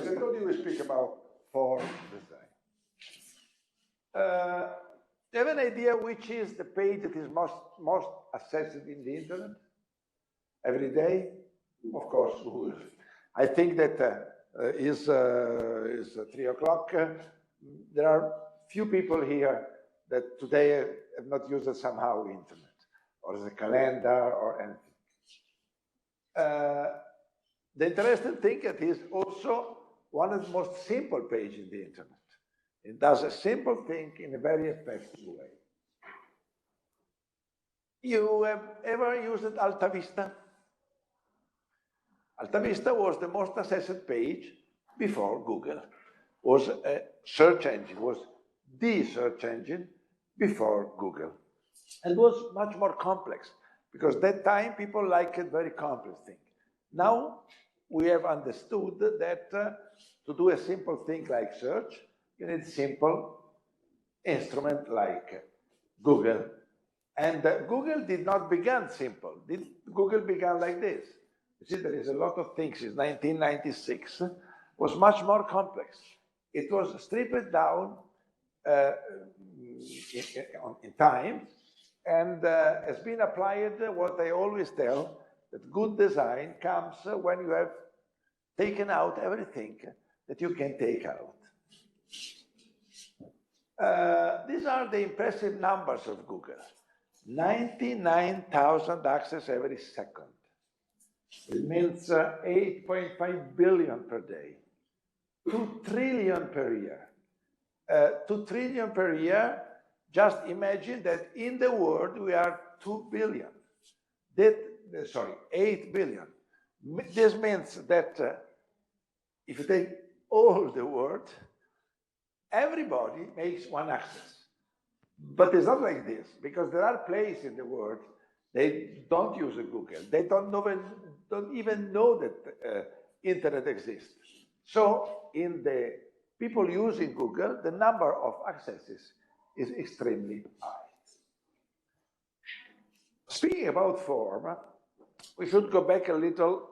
As I told you, we speak about form design. Do you have an idea which is the page that is most accessed in the internet every day? Of course, Google. I think that is 3 o'clock. There are few people here that today have not used it somehow the internet, or as a calendar or anything. The interesting thing it is also one of the most simple pages in the internet. It does a simple thing in a very effective way. You have ever used Alta Vista? Alta Vista was the most accessed page before Google. Was a search engine, was the search engine before Google. And was much more complex, because that time people liked very complex things. Now we have understood that to do a simple thing like search, you need simple instrument like Google. And Google did not begin simple. Google began like this. You see, there is a lot of things. In 1996 was much more complex. It was stripped down in time, and has been applied what I always tell, that good design comes when you have taken out everything that you can take out. These are the impressive numbers of Google. 99,000 access every second. It means 8.5 billion per day. 2 trillion per year. 2 trillion per year, just imagine that in the world we are 2 billion. 8 billion. This means that if you take all the world, everybody makes one access. But it's not like this, because there are places in the world they don't use Google. They don't even know that internet exists. So in the people using Google, the number of accesses is extremely high. Speaking about form, we should go back a little,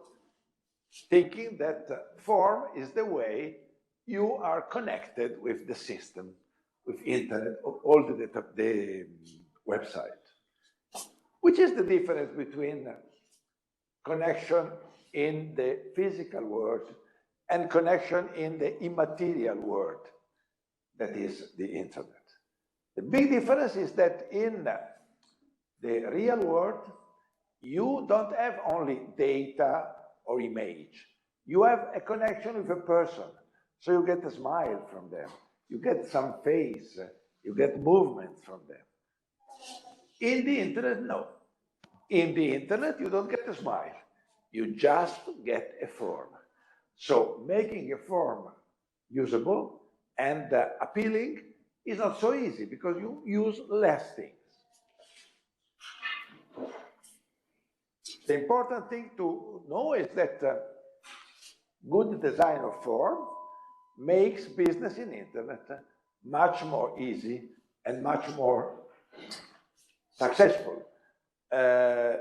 thinking that form is the way you are connected with the system, with internet, all the website. Which is the difference between connection in the physical world and connection in the immaterial world, that is the internet. The big difference is that in the real world, you don't have only data or image. You have a connection with a person. So you get a smile from them. You get some face. You get movement from them. In the internet, no. In the internet, you don't get a smile. You just get a form. So making a form usable and appealing is not so easy, because you use less things. The important thing to know is that good design of form makes business in internet much more easy and much more successful. Okay,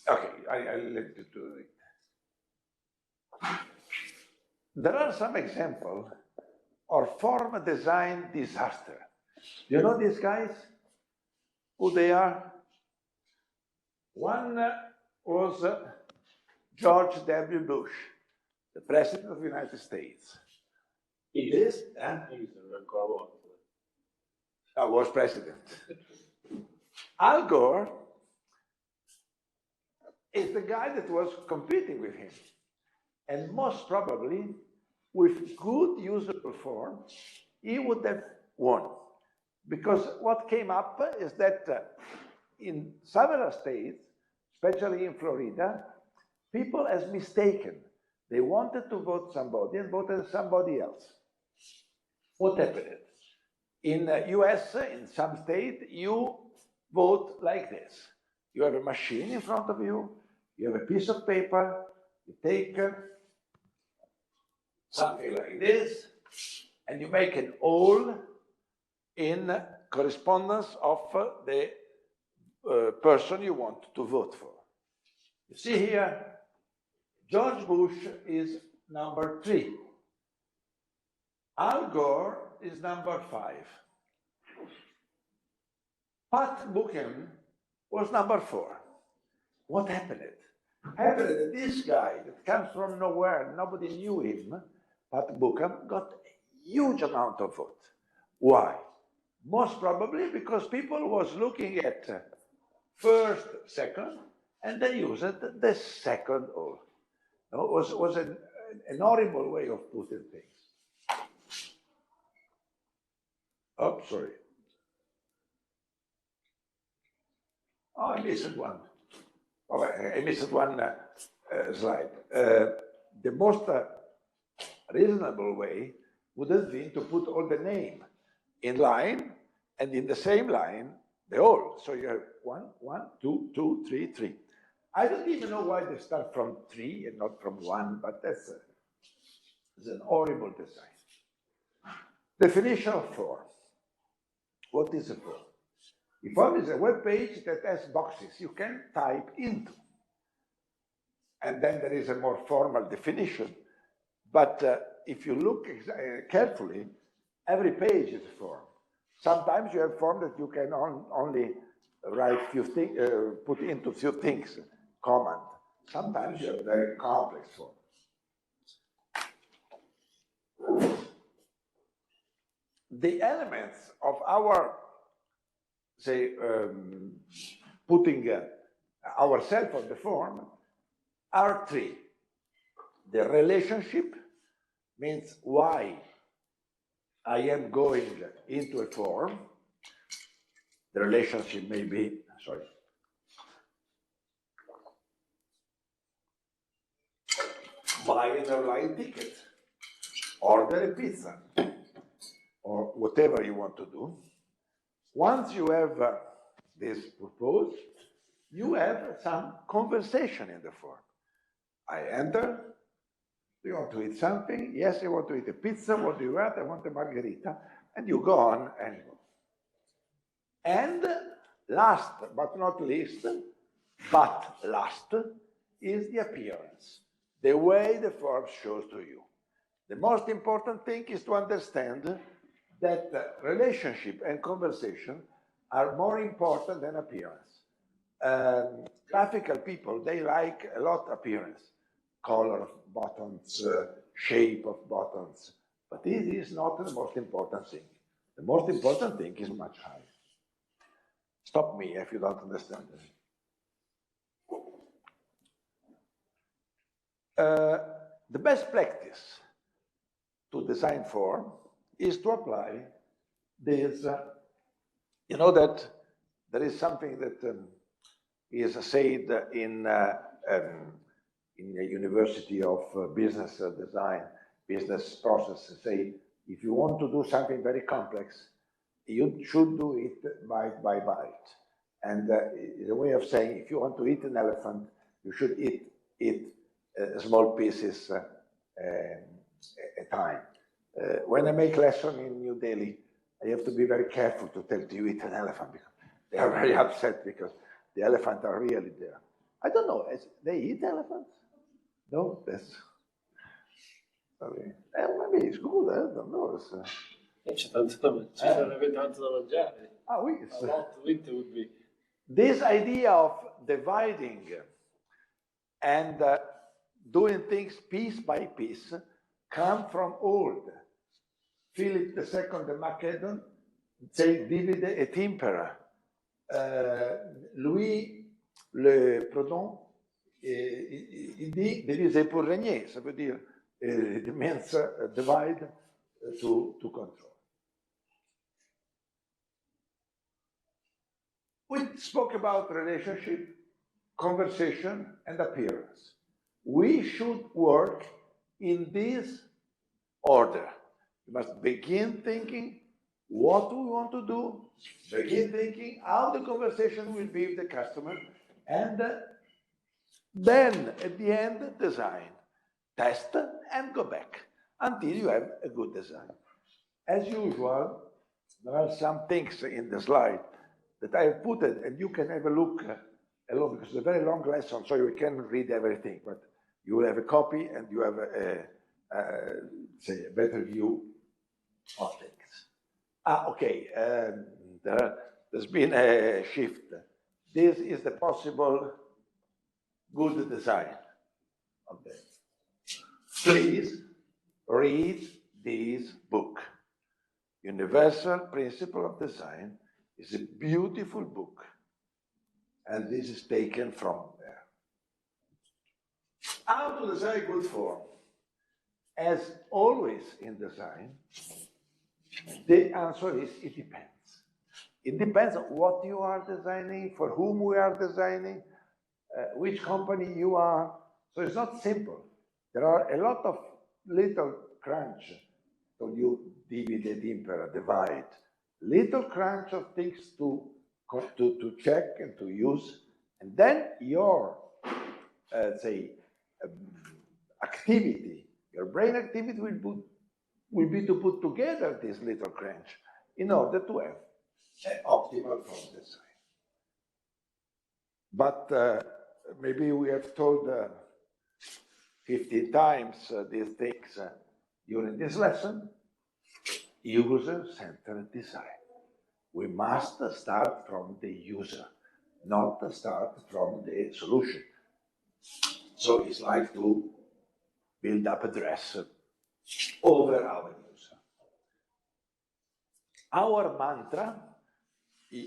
I'll let you do it. There are some examples of form design disaster. Do you know these guys? Who they are? One was George W. Bush, the President of the United States. It is? I was President. Al Gore is the guy that was competing with him. And most probably, with good usable form, he would have won. Because what came up is that in several states, especially in Florida, people has mistaken. They wanted to vote somebody and voted somebody else. What happened? In the US, in some states, you vote like this. You have a machine in front of you, you have a piece of paper, you take something like this, and you make an hole in correspondence of the person you want to vote for. You see here, George Bush is number 3. Al Gore is number 5. Pat Buchan was number 4. What happened? Happened that this guy that comes from nowhere, nobody knew him, Pat Buchan, got a huge amount of vote. Why? Most probably because people was looking at first, second, and they used the second or. No, it was an horrible way of putting things. Oh, sorry. Oh, I missed one. Oh, I missed one slide. The most reasonable way would have been to put all the name in line, and in the same line, the whole. So you have 1, 1, 2, 2, 3, 3. I don't even know why they start from 3 and not from 1, but that's an horrible design. Definition of form. What is a form? A form is a web page that has boxes you can type into. And then there is a more formal definition. But if you look carefully, every page is a form. Sometimes you have form that you can only write few things, put into few things, command. Sometimes you have very complex form. The elements of our, say, putting ourselves on the form are 3. The relationship means why I am going into a form. The relationship may be, sorry. Buy an airline ticket, order a pizza, or whatever you want to do. Once you have this proposed, you have some conversation in the form. I enter. Do you want to eat something? Yes, I want to eat a pizza. What do you want? I want a margherita. And you go on and go. And last but not least, is the appearance, the way the form shows to you. The most important thing is to understand that relationship and conversation are more important than appearance. Graphical people, they like a lot appearance, color of buttons, shape of buttons, but this is not the most important thing. The most important thing is much higher. Stop me if you don't understand this. The best practice to design form is to apply this. You know that there is something that is said in the University of Business Design, business process. Say, if you want to do something very complex, you should do it bite by bite. And the way of saying, if you want to eat an elephant, you should eat small pieces at a time. When I make lesson in New Delhi, I have to be very careful to tell you eat an elephant because they are very upset because the elephants are really there. I don't know, they eat elephants? No, that's... maybe it's good, I don't know. C'è tanto da mangiare, tanto da mangiare. Ah, oui. A lot of it would be. This idea of dividing and doing things piece by piece come from old. Philip II the Macedon say divide et impera. Louis le Proudhon il dit diviser pour régner, ça veut dire it means divide to control. We spoke about relationship, conversation, and appearance. We should work in this order. You must begin thinking what we want to do, begin thinking how the conversation will be with the customer, and then at the end, design, test, and go back until you have a good design. As usual, there are some things in the slide that I have put it, and you can have a look alone, because it's a very long lesson, so you can read everything, but you will have a copy and you have say, a better view of things. Okay, there's been a shift. This is the possible good design of that. Please read this book. Universal Principle of Design is a beautiful book, and this is taken from there. How to design good form? As always in design, the answer is it depends. It depends on what you are designing, for whom we are designing, which company you are. So it's not simple. There are a lot of little crunch. So you divide, impera, divide. Little crunch of things to check and to use. And then your, say, activity, your brain activity will be to put together this little crunch in order to have an optimal form design. But maybe we have told 15 times these things during this lesson. User-centered design. We must start from the user, not start from the solution. So it's like to build up a dress over our user. Our mantra,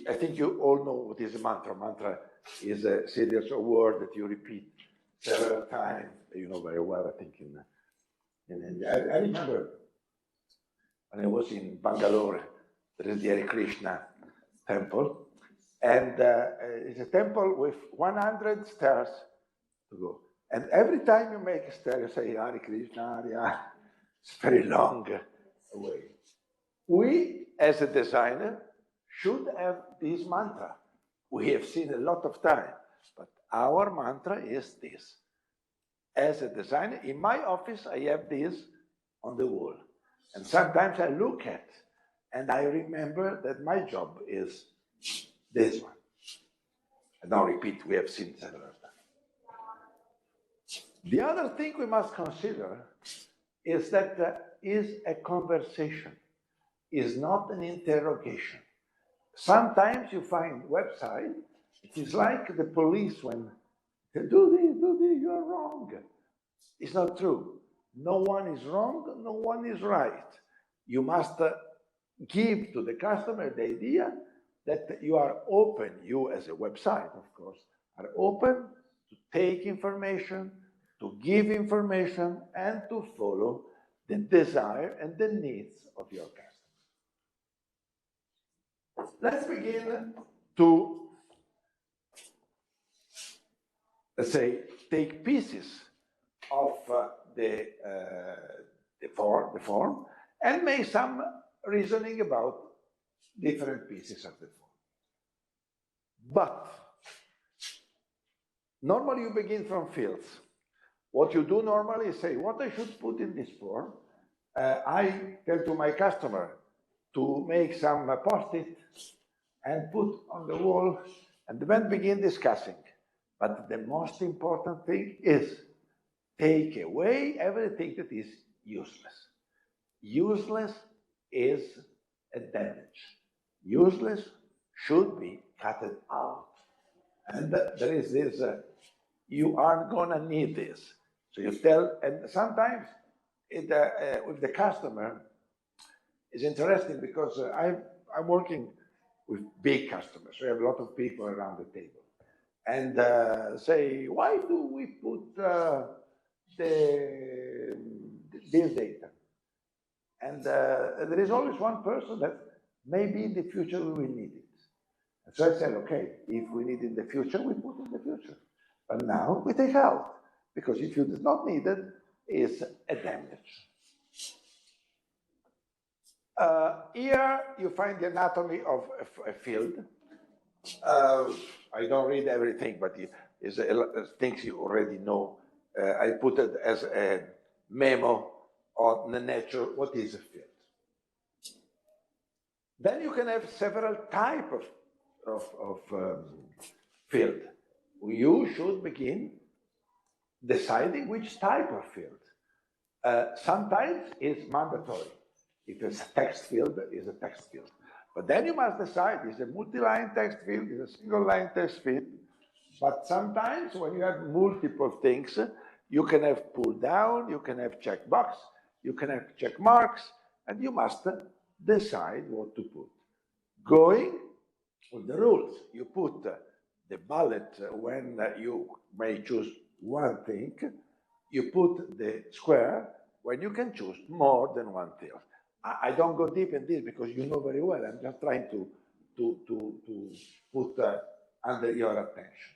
I think you all know what is a mantra. Mantra is a series of words that you repeat several times. You know very well, I think. I remember when I was in Bangalore, there is the Hare Krishna temple, and it's a temple with 100 stairs to go. And every time you make a stair, you say Hare Krishna, Hare. It's very long way. We, as a designer, should have this mantra. We have seen a lot of time, but our mantra is this. As a designer, in my office, I have this on the wall. And sometimes I look at, and I remember that my job is this one. And now repeat, we have seen several times. The other thing we must consider is that is a conversation, is not an interrogation. Sometimes you find website, it is like the police when they do this, you're wrong. It's not true. No one is wrong, no one is right. You must give to the customer the idea that you are open, you as a website, of course, are open to take information, to give information, and to follow the desire and the needs of your customer. Let's begin to, let's say, take pieces of the form and make some reasoning about different pieces of the form. But normally you begin from fields. What you do normally is say, what I should put in this form. I tell to my customer to make some post-it and put on the wall, and then begin discussing. But the most important thing is take away everything that is useless. Useless is a damage. Useless should be cut out. And there is this, you aren't gonna need this. So you tell, and sometimes with the customer, it's interesting because I'm working with big customers. We have a lot of people around the table. And say, why do we put this data? And there is always one person that maybe in the future we will need it. And so I said, okay, if we need it in the future, we put it in the future. But now we take out, because if it is not needed, it's a damage. Here you find the anatomy of a field. I don't read everything, but it's things you already know. I put it as a memo on the nature, what is a field. Then you can have several types of field. You should begin deciding which type of field. Sometimes it's mandatory. If it's a text field, it's a text field. But then you must decide, is a multi-line text field, is a single-line text field. But sometimes when you have multiple things, you can have pull down, you can have checkbox, you can have check marks, and you must decide what to put. Going with the rules, you put the bullet when you may choose one thing, you put the square when you can choose more than one thing. I don't go deep in this because you know very well. I'm just trying to put under your attention.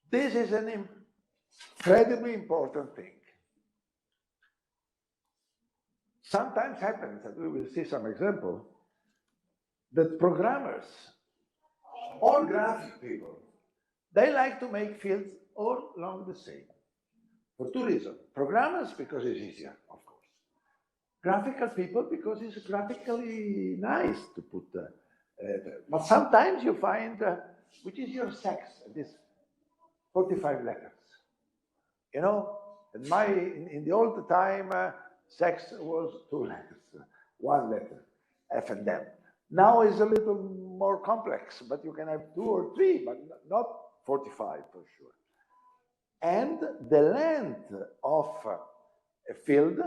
This is an incredibly important thing. Sometimes happens, and we will see some example, that programmers or graphic people, they like to make fields all along the same. For two reasons. Programmers, because it's easier, of course. Graphical people, because it's graphically nice to put. But sometimes you find, which is your sex, this 45 letters. You know, in the old time, sex was 2 letters, 1 letter, F and M. Now it's a little more complex, but you can have 2 or 3, but not 45 for sure. And the length of a field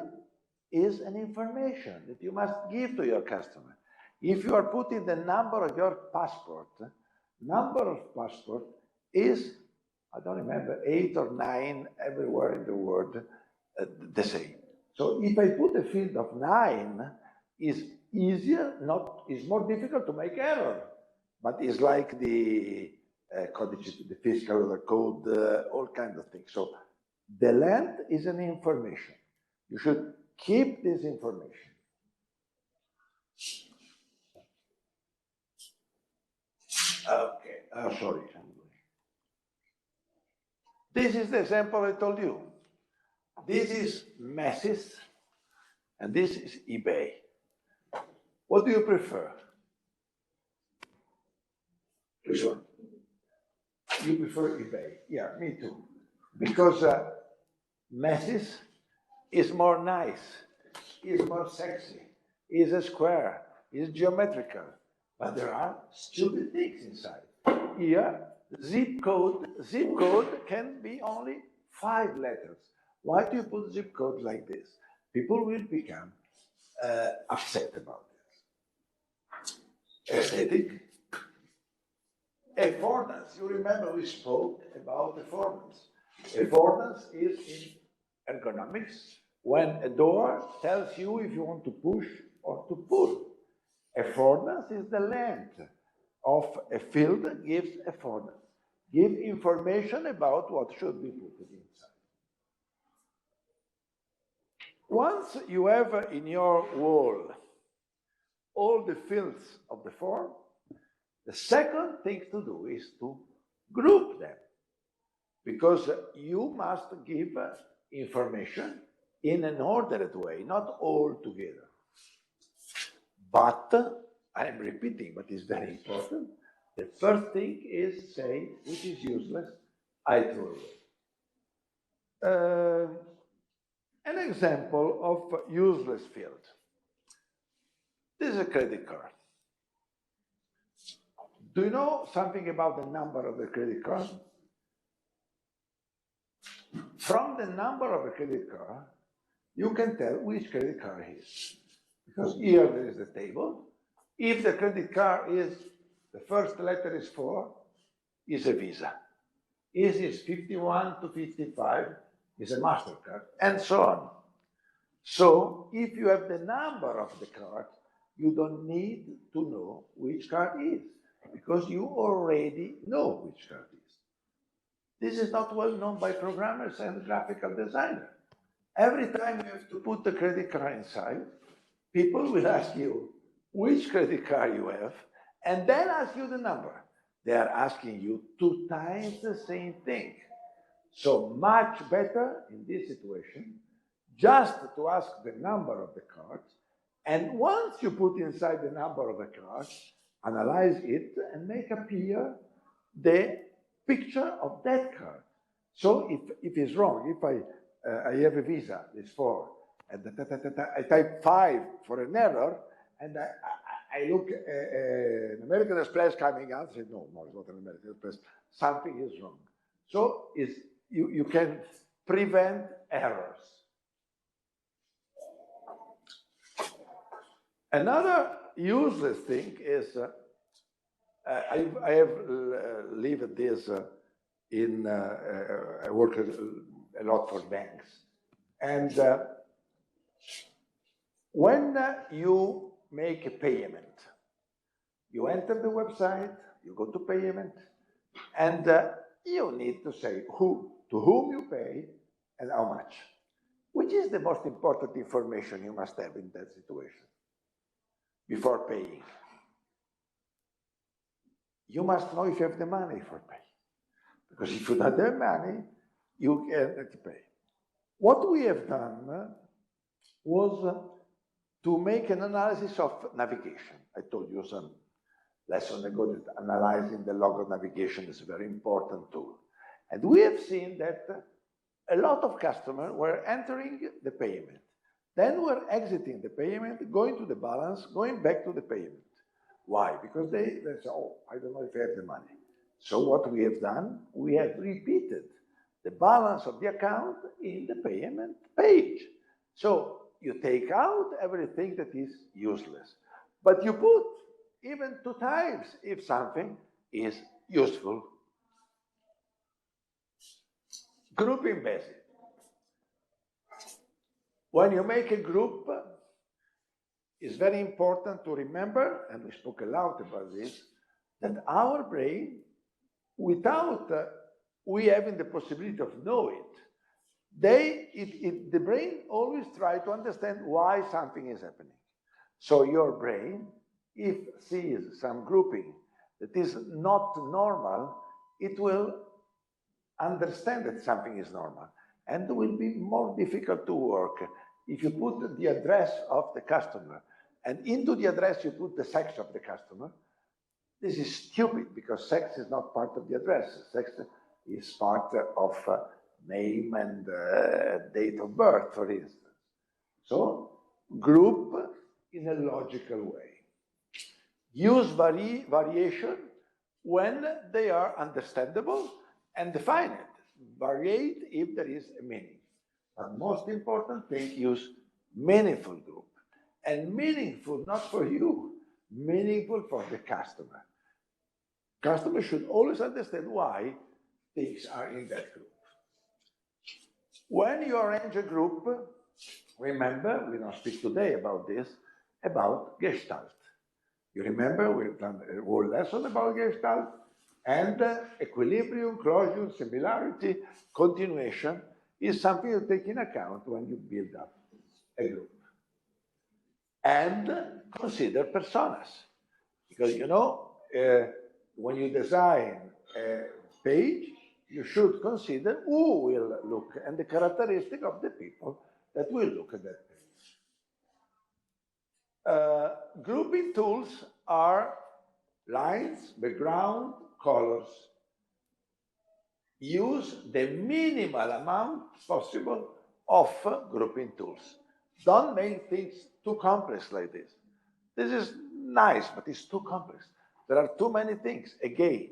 is an information that you must give to your customer. If you are putting the number of your passport, number of passport is, I don't remember, 8 or 9 everywhere in the world, the same. So if I put a field of 9, is easier, it's more difficult to make error, but it's like the the physical code, all kinds of things. So the length is an information. You should keep this information. Okay, oh, sorry. This is the example I told you. This is Macy's, and this is eBay. What do you prefer? Which one? You prefer eBay? Yeah, me too. Because Macy's is more nice, is more sexy, is a square, is geometrical, but there are stupid things inside. Here, zip code can be only 5 letters. Why do you put zip code like this? People will become upset about this. Aesthetic. Affordance. You remember we spoke about affordance. Affordance is in ergonomics when a door tells you if you want to push or to pull. Affordance is the length of a field gives affordance. Give information about what should be put inside. Once you have in your wall all the fields of the form, the second thing to do is to group them, because you must give information in an ordered way, not all together. But, I'm repeating, but it's very important, the first thing is say, which is useless, I throw away. An example of useless field. This is a credit card. Do you know something about the number of the credit card? From the number of a credit card, you can tell which credit card it is. Because here there is the table. If the credit card is, the first letter is 4, is a Visa. If it's 51 to 55, is a MasterCard, and so on. So if you have the number of the card, you don't need to know which card is, because you already know which card is. This is not well known by programmers and graphical designers. Every time you have to put the credit card inside, people will ask you which credit card you have, and then ask you the number. They are asking you 2 times the same thing. So much better in this situation, just to ask the number of the card, and once you put inside the number of the card, analyze it and make appear the picture of that card. So if it's wrong, if I I have a visa, it's 4. And I type 5 for an error, and I look an American Express coming out, say, no, it's not an American Express, something is wrong. So you can prevent errors. Another useless thing is, I have lived this I work a lot for banks. And when you make a payment, you enter the website, you go to payment, and you need to say to whom you pay and how much. Which is the most important information you must have in that situation before paying? You must know if you have the money for paying. Because if you don't have money, you can't pay. What we have done was to make an analysis of navigation. I told you some lesson ago that analyzing the log of navigation is a very important tool. And we have seen that a lot of customers were entering the payment, then were exiting the payment, going to the balance, going back to the payment. Why? Because they say, oh, I don't know if I have the money. So what we have done, we have repeated the balance of the account in the payment page. So you take out everything that is useless, but you put even 2 times if something is useful. Grouping basic. When you make a group, it's very important to remember, and we spoke a lot about this, that our brain, without we having the possibility of knowing it, the brain always tries to understand why something is happening. So your brain, if sees some grouping that is not normal, it will understand that something is normal, and it will be more difficult to work. If you put the address of the customer, and into the address you put the sex of the customer, this is stupid, because sex is not part of the address. Sex is part of name and date of birth, for instance. So group in a logical way. Use variation when they are understandable, and define it. Variate if there is a meaning. But most important thing, use meaningful group. And meaningful not for you, meaningful for the customer. Customers should always understand why things are in that group. When you arrange a group, remember, we don't speak today about this, about Gestalt. You remember, we've done a whole lesson about Gestalt, and equilibrium, closure, similarity, continuation is something you take in account when you build up a group. And consider personas, because you know, when you design a page, you should consider who will look and the characteristic of the people that will look at that page. Grouping tools are lines, background, colors. Use the minimal amount possible of grouping tools. Don't make things too complex like this. This is nice, but it's too complex. There are too many things. Again,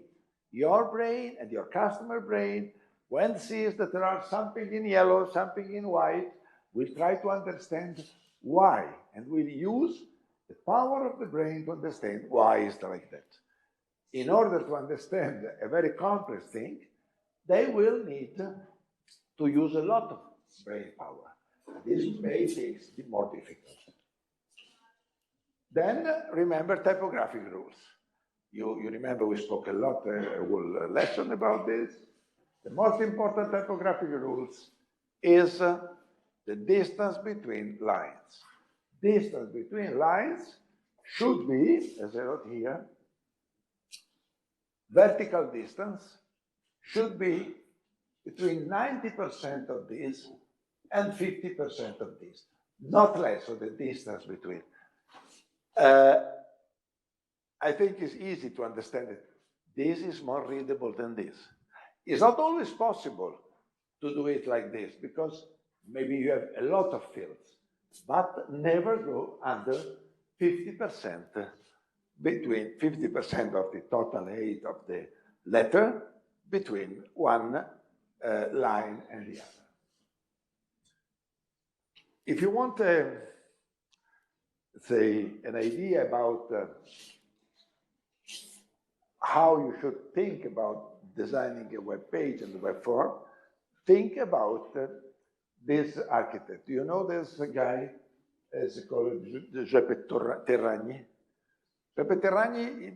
your brain and your customer brain, when it sees that there are something in yellow, something in white, will try to understand why, and will use the power of the brain to understand why it's like that. In order to understand a very complex thing, they will need to use a lot of brain power. This makes things more difficult. Then remember typographic rules. You remember we spoke a lot, a whole lesson about this. The most important typographic rules is the distance between lines. Distance between lines should be, as I wrote here, vertical distance should be between 90% of this and 50% of this, not less of the distance between. I think it's easy to understand it. This is more readable than this. It's not always possible to do it like this, because maybe you have a lot of fields, but never go under 50%, between 50% of the total height of the letter between one line and the other. If you want, say, an idea about how you should think about designing a web page and a web form, think about this architect. Do you know this guy? It's called Giuseppe Terragni. Giuseppe Terragni,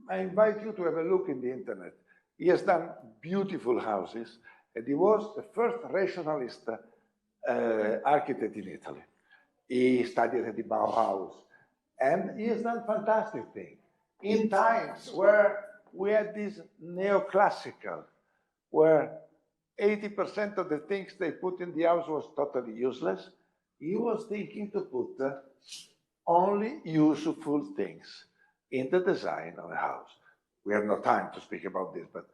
I invite you to have a look in the internet. He has done beautiful houses, and he was the first rationalist architect in Italy. He studied at the Bauhaus, and he has done fantastic things. In times where we had this neoclassical, where 80% of the things they put in the house was totally useless, he was thinking to put only useful things in the design of a house. We have no time to speak about this, but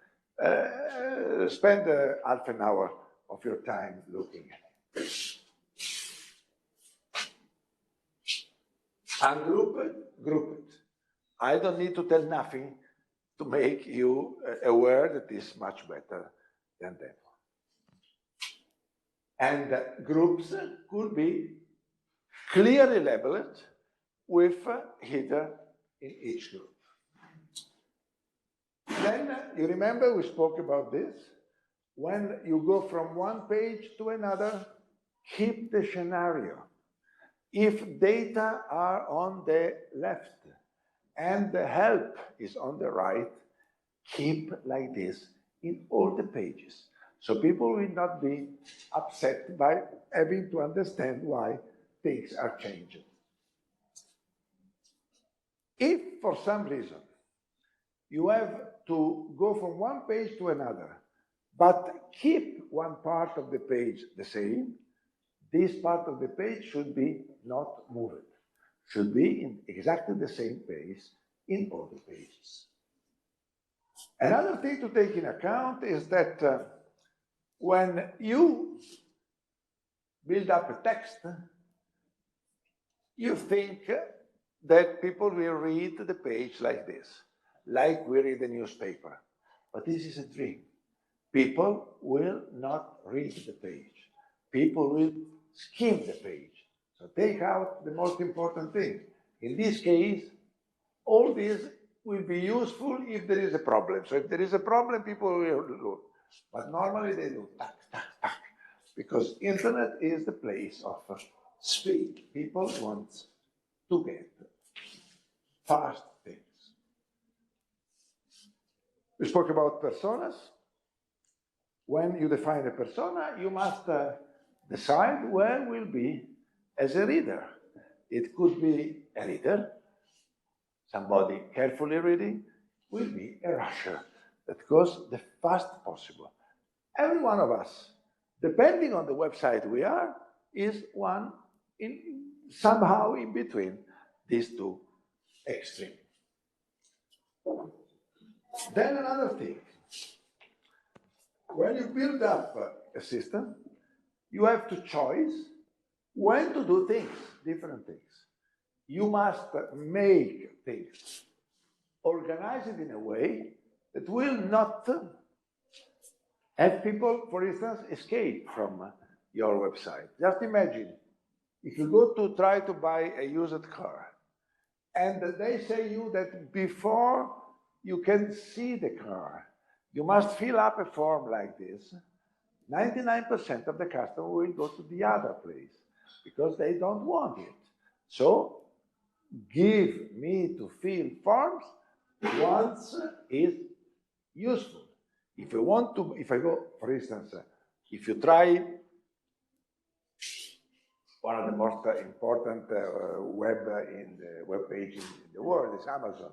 spend half an hour of your time looking at it. Ungroup it. I don't need to tell nothing to make you aware that it's much better than that one. And groups could be clearly labeled with header in each group. Then you remember we spoke about this. When you go from one page to another, keep the scenario. If data are on the left and the help is on the right, keep like this in all the pages. So people will not be upset by having to understand why things are changing. If for some reason you have to go from one page to another, but keep one part of the page the same, this part of the page should be not moved, should be in exactly the same pace in all the pages. Another thing to take in account is that when you build up a text, you think that people will read the page like this, like we read a newspaper. But this is a dream. People will not read the page. People will skim the page. So take out the most important thing. In this case, all this will be useful if there is a problem. So if there is a problem, people will look. But normally they do tack, tack, tack, because internet is the place of speed. People want to get fast things. We spoke about personas. When you define a persona, you must decide where will be as a reader. It could be a reader, somebody carefully reading, will be a rusher that goes the fast possible. Every one of us, depending on the website we are, is one somehow in between these two extremes. Then another thing, when you build up a system, you have to choose when to do things, different things. You must make things, organize it in a way that will not have people, for instance, escape from your website. Just imagine, if you go to try to buy a used car, and they say you that before you can see the car, you must fill up a form like this, 99% of the customer will go to the other place because they don't want it. So give me to fill forms once is useful. If you want to, if I go, for instance, if you try one of the most important web pages in the world is Amazon.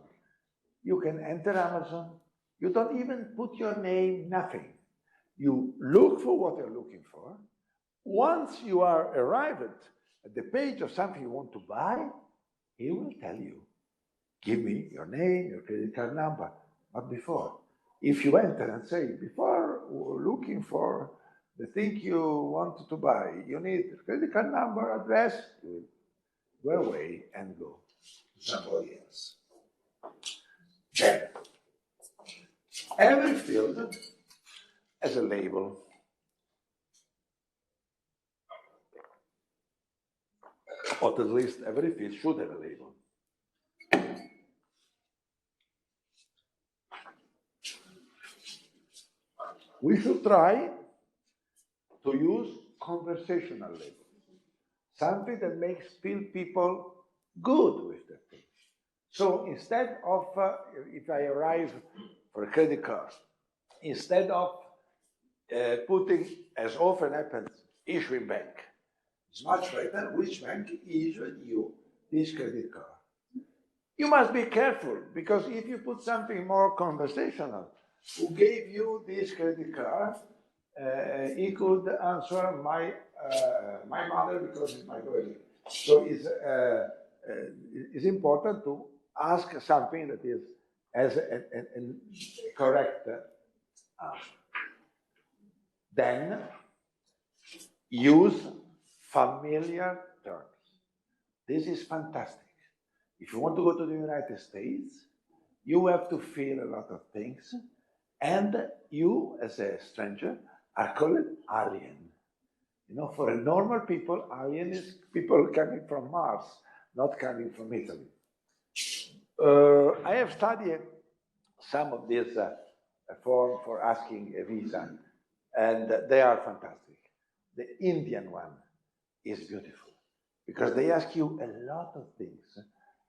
You can enter Amazon. You don't even put your name, nothing. You look for what you're looking for. Once you are arrived at the page of something you want to buy, he will tell you, give me your name, your credit card number. But before, if you enter and say, before looking for the thing you want to buy, you need credit card number, address, you go away and go to somebody else. Then, every field has a label. Or at least every field should have a label. We should try to use conversational labels, something that makes people good with the thing. So instead of, if I arrive for a credit card, instead of putting, as often happens, issuing bank, it's much better which bank issued you this credit card. You must be careful, because if you put something more conversational, who gave you this credit card, he could answer my mother because it's my colleague. So it's important to ask something that is as a correct answer. Then use familiar terms. This is fantastic. If you want to go to the United States, you have to feel a lot of things, and you, as a stranger, are called alien. You know, for a normal people, alien is people coming from Mars, not coming from Italy. I have studied some of these forms for asking a visa, and they are fantastic. The Indian one is beautiful, because they ask you a lot of things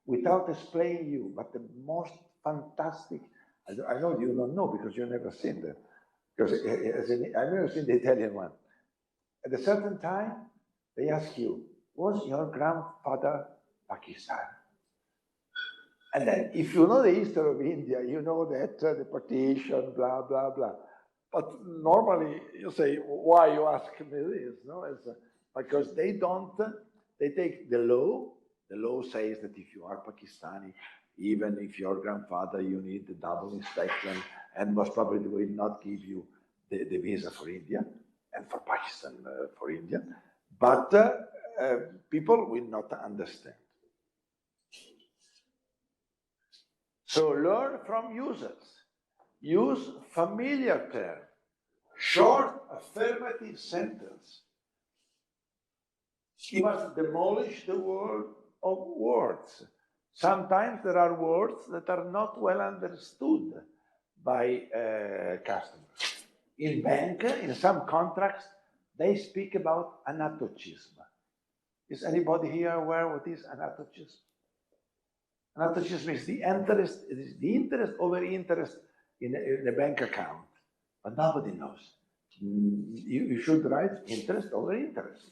without explaining you, but the most fantastic, I know you don't know because you've never seen them, because I've never seen the Italian one. At a certain time, they ask you, was your grandfather Pakistan? And then if you know the history of India, you know that the partition, blah, blah, blah. But normally you say, why you ask me this? No, because they don't, they take the law. The law says that if you are Pakistani, even if your grandfather, you need the double inspection, and most probably will not give you the visa for India, and for Pakistan for India. But people will not understand. So learn from users. Use familiar terms. Short affirmative sentence. You must demolish the world of words. Sometimes there are words that are not well understood by customers. In bank, in some contracts, they speak about anatocism. Is anybody here aware what is anatocism? Anatocism is the interest over interest in a bank account, but nobody knows. You should write interest over interest.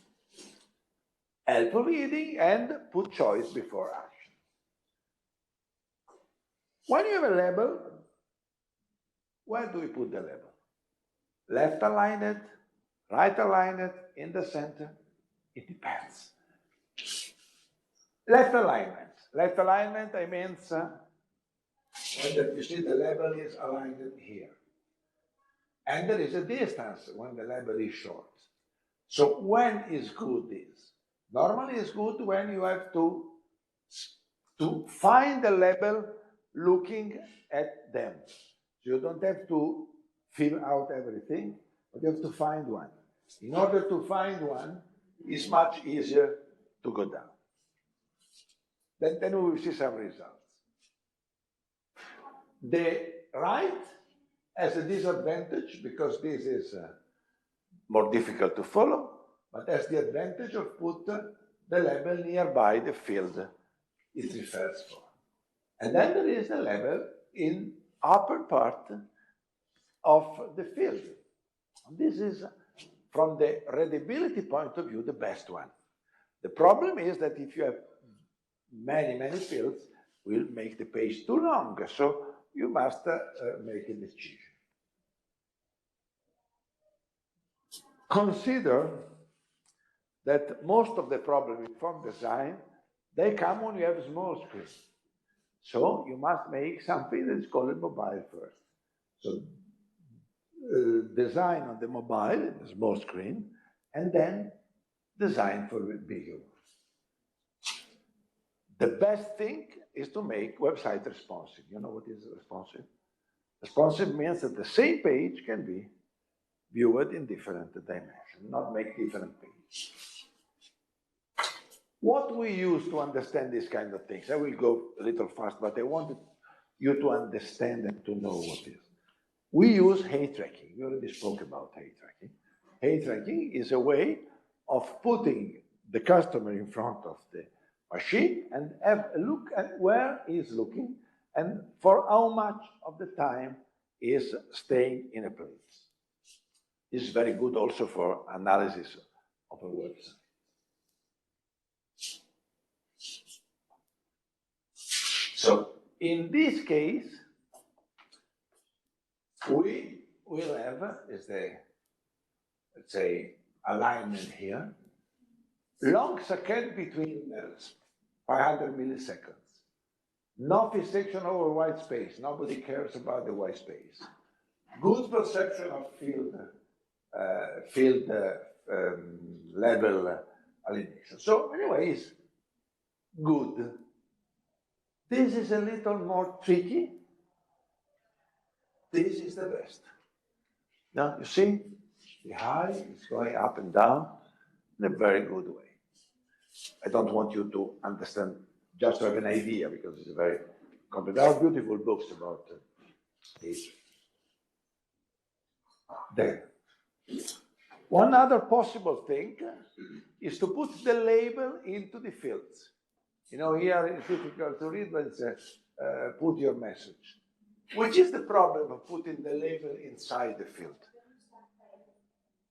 Helpful reading and put choice before action. When you have a label, where do we put the label? Left aligned, right aligned, in the center? It depends. Left alignment. Left alignment, I mean, when you see the label is aligned here. And there is a distance when the label is short. So when is good this? Normally it's good when you have to find the label looking at them. So you don't have to fill out everything, but you have to find one. In order to find one, it's much easier to go down. Then we will see some results. The right has a disadvantage because this is more difficult to follow, but has the advantage of put the label nearby the field it refers for. And then there is the label in upper part of the field. This is, from the readability point of view, the best one. The problem is that if you have many fields, will make the page too long. So you must make a decision. Consider that most of the problems with font design, they come when you have a small screen. So you must make something that is called mobile first. So design on the mobile, the small screen, and then design for the bigger one. The best thing is to make website responsive. You know what is responsive? Responsive means that the same page can be viewed in different dimensions, not make different pages. What we use to understand these kind of things, I will go a little fast, but I wanted you to understand and to know what it is. We use height tracking. We already spoke about height tracking. Height tracking is a way of putting the customer in front of the machine and have a look at where he's looking and for how much of the time is staying in a place. This is very good also for analysis of a website. So in this case, we will have, let's say, alignment here. Long circuit between 500 milliseconds. No fixation over white space. Nobody cares about the white space. Good perception of field level alienation. So anyway, it's good. This is a little more tricky. This is the best. Now, you see, the high is going up and down in a very good way. I don't want you to understand, just to have an idea, because it's a very complex. There are beautiful books about this. Then, one other possible thing is to put the label into the fields. You know, here it's difficult to read, but it says, put your message. Which is the problem of putting the label inside the field?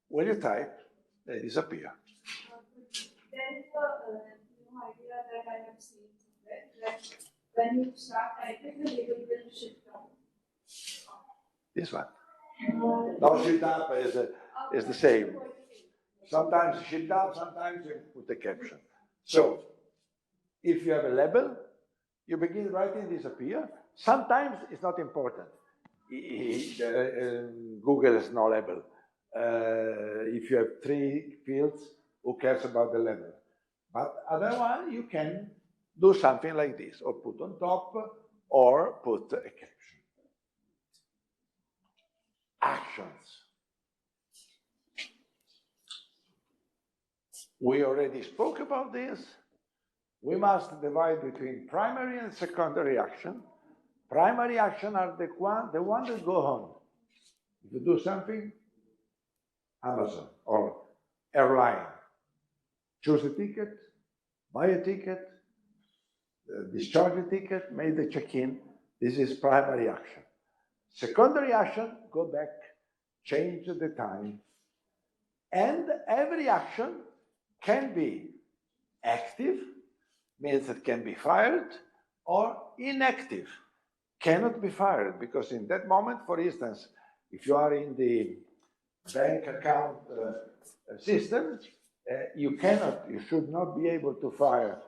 When you type, they disappear. There is a new idea that I have seen somewhere, that when you start typing, the label will shift down. This one. No, shift up is the same. Sometimes you shift down, sometimes you put the caption. So, if you have a label, you begin writing, disappear. Sometimes it's not important. Google has no label. If you have 3 fields, who cares about the label? But otherwise, you can do something like this, or put on top, or put a caption. Actions. We already spoke about this. We must divide between primary and secondary action. Primary action are the one that go on. If you do something, Amazon or airline, choose a ticket, buy a ticket, discharge a ticket, make the check-in. This is primary action. Secondary action, go back, change the time. And every action can be active, means it can be fired, or inactive, cannot be fired, because in that moment, for instance, if you are in the bank account system, you should not be able to fire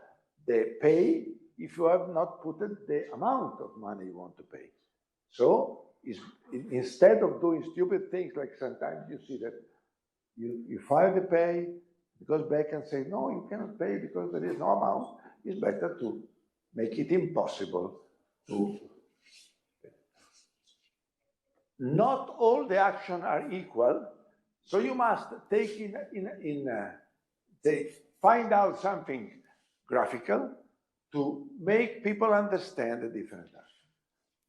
the pay if you have not put the amount of money you want to pay. So instead of doing stupid things, like sometimes you see that you fire the pay, it goes back and say, no, you cannot pay because there is no amount. It's better to make it impossible to. Not all the actions are equal, so you must take find out something graphical to make people understand the different actions.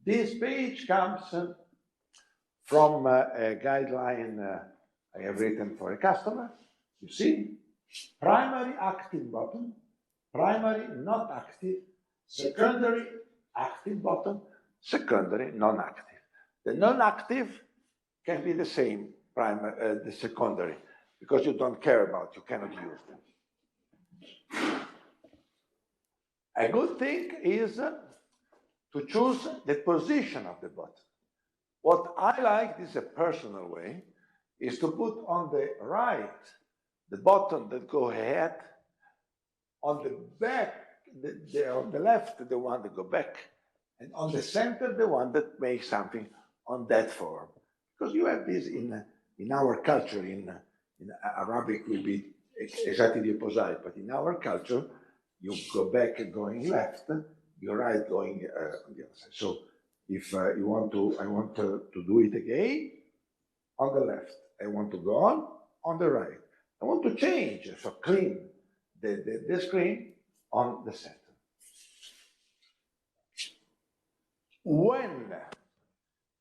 This page comes from a guideline I have written for a customer. You see, primary active button, primary not active, secondary active button, secondary non-active. The non-active can be the same the secondary, because you don't care about, you cannot use them. A good thing is to choose the position of the button. What I like, this is a personal way, is to put on the right the button that go ahead, on the back, on the left, the one that go back, and on the center, the one that makes something on that form. Because you have this in our culture, in Arabic will be exactly the opposite, but in our culture, you go back going left, you right going on the other side. So if I want to do it again, on the left. I want to go on the right. I want to change, so clean the screen on the center. When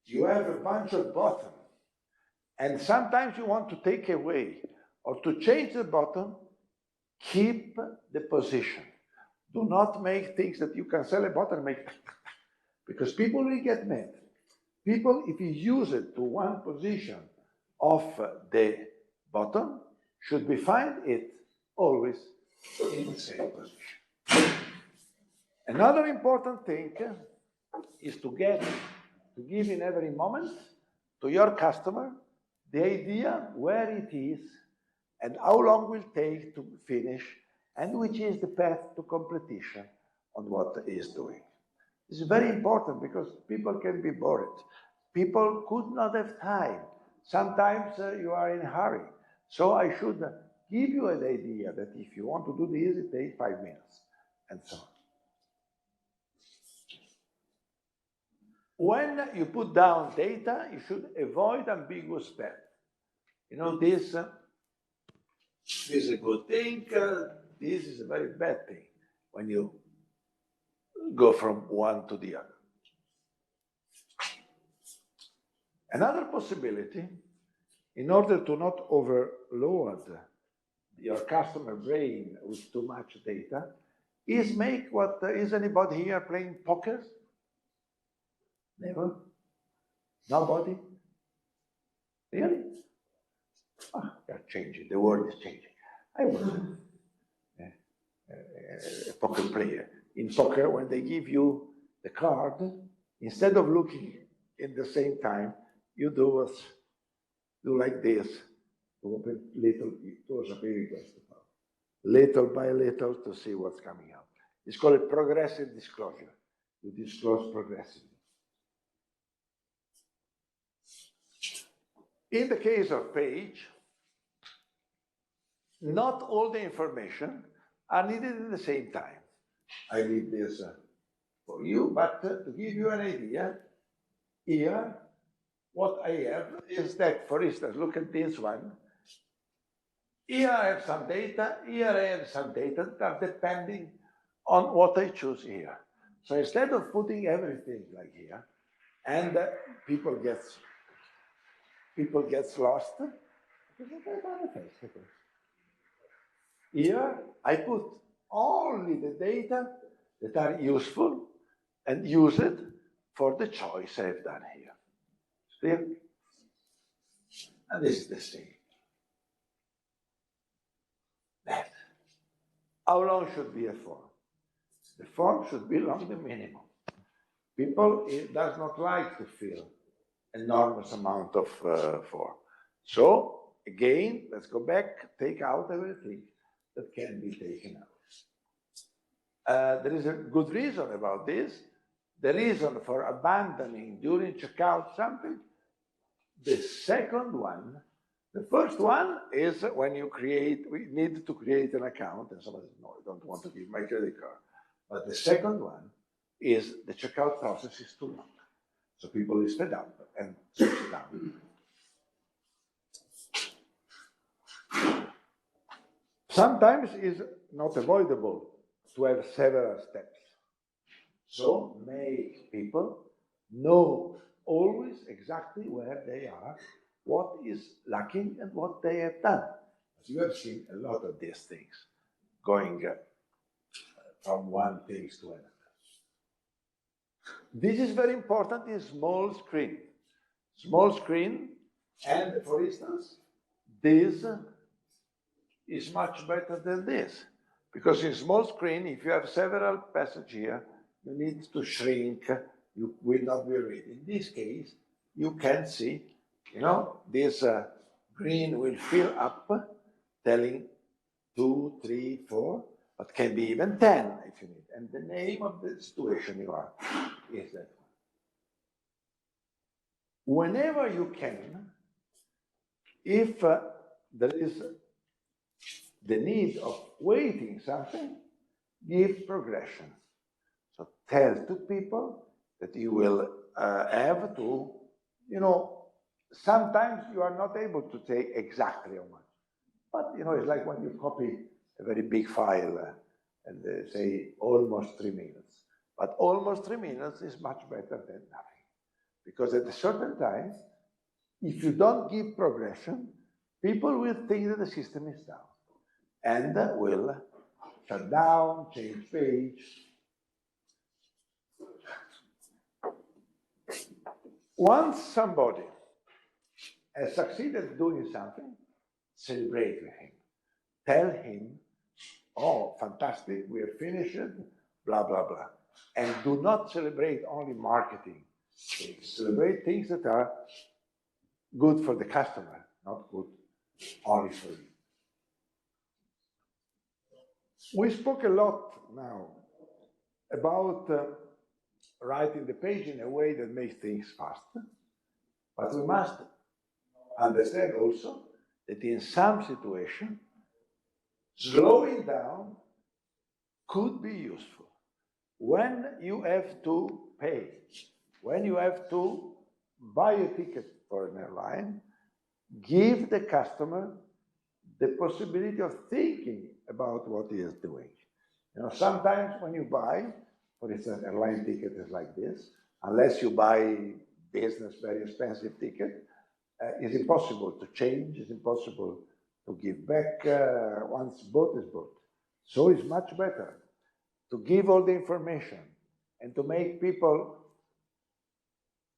you have a bunch of buttons, and sometimes you want to take away or to change the button, keep the position. Do not make things that you can sell a button and make, because people will get mad. People, if you use it to one position of the button, should be find it always in the same position. Another important thing is to give in every moment to your customer the idea where it is and how long will take to finish and which is the path to completion on what he is doing. This is very important because people can be bored. People could not have time. Sometimes you are in a hurry. So I should give you an idea that if you want to do this, it takes 5 minutes, and so on. When you put down data, you should avoid ambiguous path. You know, this is a good thing, this is a very bad thing when you go from one to the other. Another possibility, in order to not overload your customer brain with too much data, is make what, is anybody here playing poker? Never? Nobody? Really? They're changing, the world is changing. I was a poker player. In poker, when they give you the card, instead of looking in the same time, you do like this, little by little to see what's coming out. It's called a progressive disclosure. You disclose progressively. In the case of page, not all the information are needed at the same time. I need this for you, but to give you an idea, here, what I have is that, for instance, look at this one. Here I have some data, here I have some data that are depending on what I choose here. So instead of putting everything like here, and people gets lost, here I put only the data that are useful and use it for the choice I've done here. Clear? And this is the same. That. How long should be a form? The form should be long the minimum. People, it does not like to fill enormous amount of form. So, again, let's go back, take out everything that can be taken out. There is a good reason about this. The reason for abandoning during checkout something, the second one, the first one is when we need to create an account and somebody says, no, I don't want to give my credit card. But the second one is the checkout process is too long. So people is fed up and switch it down. Sometimes it's not avoidable to have several steps. So make people know always exactly where they are, what is lacking, and what they have done. As you have seen a lot of these things going from one thing to another. This is very important in small screen. Small screen, and for instance, this is much better than this. Because in small screen, if you have several passages here, you need to shrink, you will not be reading. In this case, you can see, you know, this green will fill up, telling 2, 3, 4, but can be even 10 if you need. And the name of the situation you are is that one. whenever you can, if there is the need of waiting something, give progression. So tell to people that you will have to, sometimes you are not able to say exactly how much. But, it's like when you copy a very big file and say almost 3 minutes. But almost 3 minutes is much better than nothing. Because at a certain time, if you don't give progression, people will think that the system is down and will shut down, change page. Once somebody has succeeded doing something, celebrate with him. Tell him, oh, fantastic, we have finished it, blah, blah, blah. And do not celebrate only marketing things. Celebrate things that are good for the customer, not good only for you. We spoke a lot now about writing the page in a way that makes things faster, but we must understand also that in some situations, slowing down could be useful. When you have to pay, when you have to buy a ticket for an airline, give the customer the possibility of thinking about what he is doing. Sometimes when you buy, for instance, an airline ticket is like this, unless you buy business, very expensive ticket, it's impossible to change, it's impossible to give back once bought is bought. So it's much better to give all the information and to make people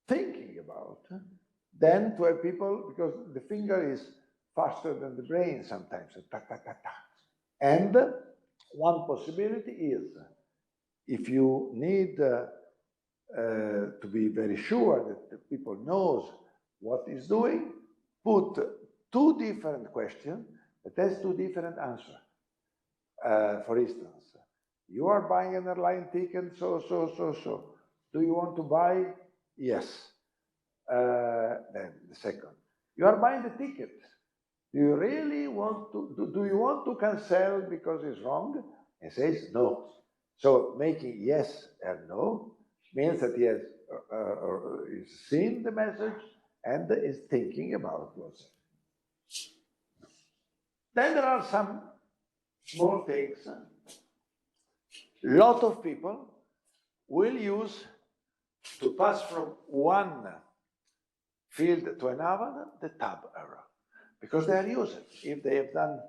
thinking about than to have people, because the finger is faster than the brain sometimes. Ta, ta, ta, ta. And one possibility is, if you need to be very sure that the people knows what is doing, put 2 different questions that has 2 different answers. For instance, you are buying an airline ticket, so. Do you want to buy? Yes. Then the second, you are buying the ticket. Do you really want to, do you want to cancel because it's wrong? He says no. So making yes and no means that he has seen the message and is thinking about what's it. Then there are some small things. A lot of people will use, to pass from one field to another, the tab error, because they are users. If they have done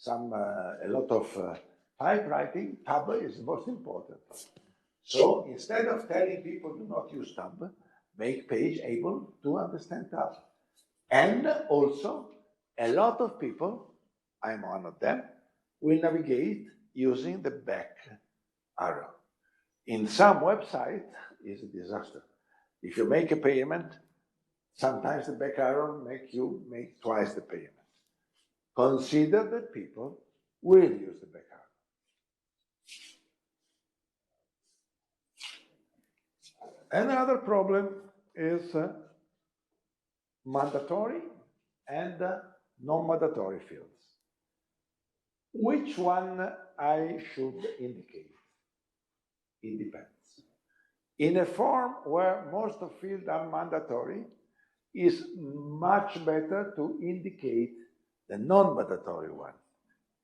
a lot of typewriting, tab is the most important. So instead of telling people do not use tab, make page able to understand tab. And also, a lot of people, I'm one of them, will navigate using the back arrow. In some website, it's a disaster. If you make a payment, sometimes the back arrow make you make twice the payment. Consider that people will use the back arrow. Another problem is mandatory and non-mandatory fields. Which one I should indicate? It depends. In a form where most of fields are mandatory, it's much better to indicate the non-mandatory one,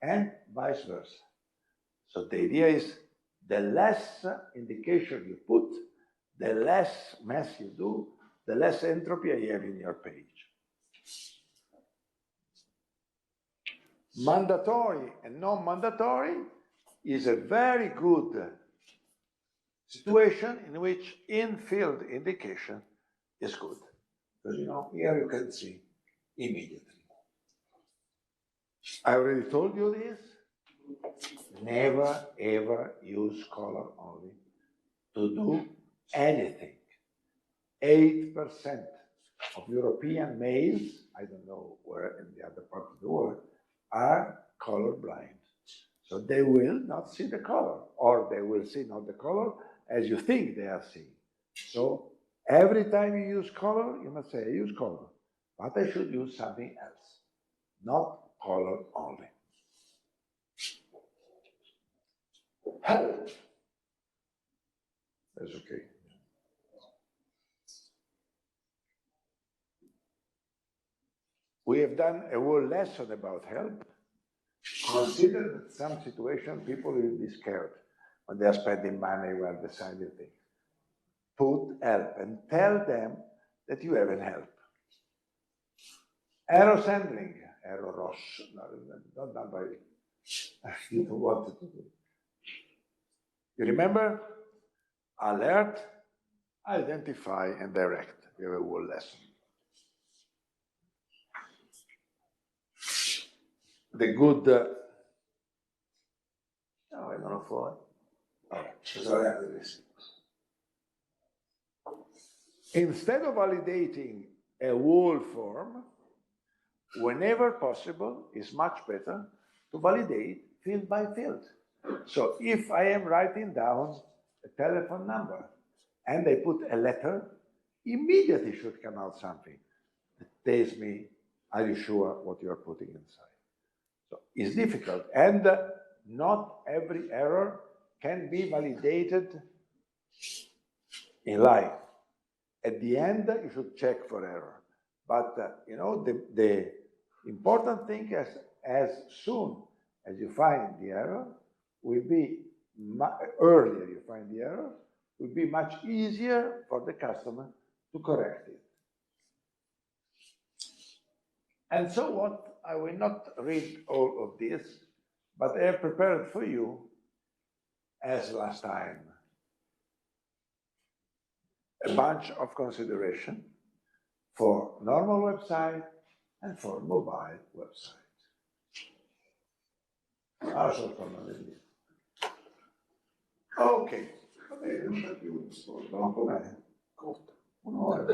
and vice versa. So the idea is, the less indication you put, the less mess you do, the less entropy you have in your page. Mandatory and non-mandatory is a very good situation in which in-field indication is good. Because here you can see immediately. I already told you this. Never ever use color only to do anything. 8% of European males, I don't know where in the other part of the world, are colorblind. So they will not see the color, or they will see not the color as you think they are seeing. So Every time you use color, you must say, I use color, but I should use something else, not color only. That's okay. We have done a whole lesson about help. Consider that some situation people will be scared when they are spending money while deciding things. Put help and tell them that you have an help. Error handling, error ross, not done by you don't want it to do. You remember? Alert, identify, and direct. We have a whole lesson. The good. No, I don't know for. Instead of validating a whole form, whenever possible, it's much better to validate field by field. So if I am writing down a telephone number and I put a letter, immediately should come out something that tells me, are you sure what you are putting inside? So it's difficult, and not every error can be validated in life. At the end, you should check for error. But you know, the important thing is, as soon as you find the error, will be earlier you find the error, will be much easier for the customer to correct it. And so what, I will not read all of this, but I have prepared for you, as last time, a bunch of consideration for normal website and for mobile website. Ok, va bene, non c'è più, com'è? Un'ora.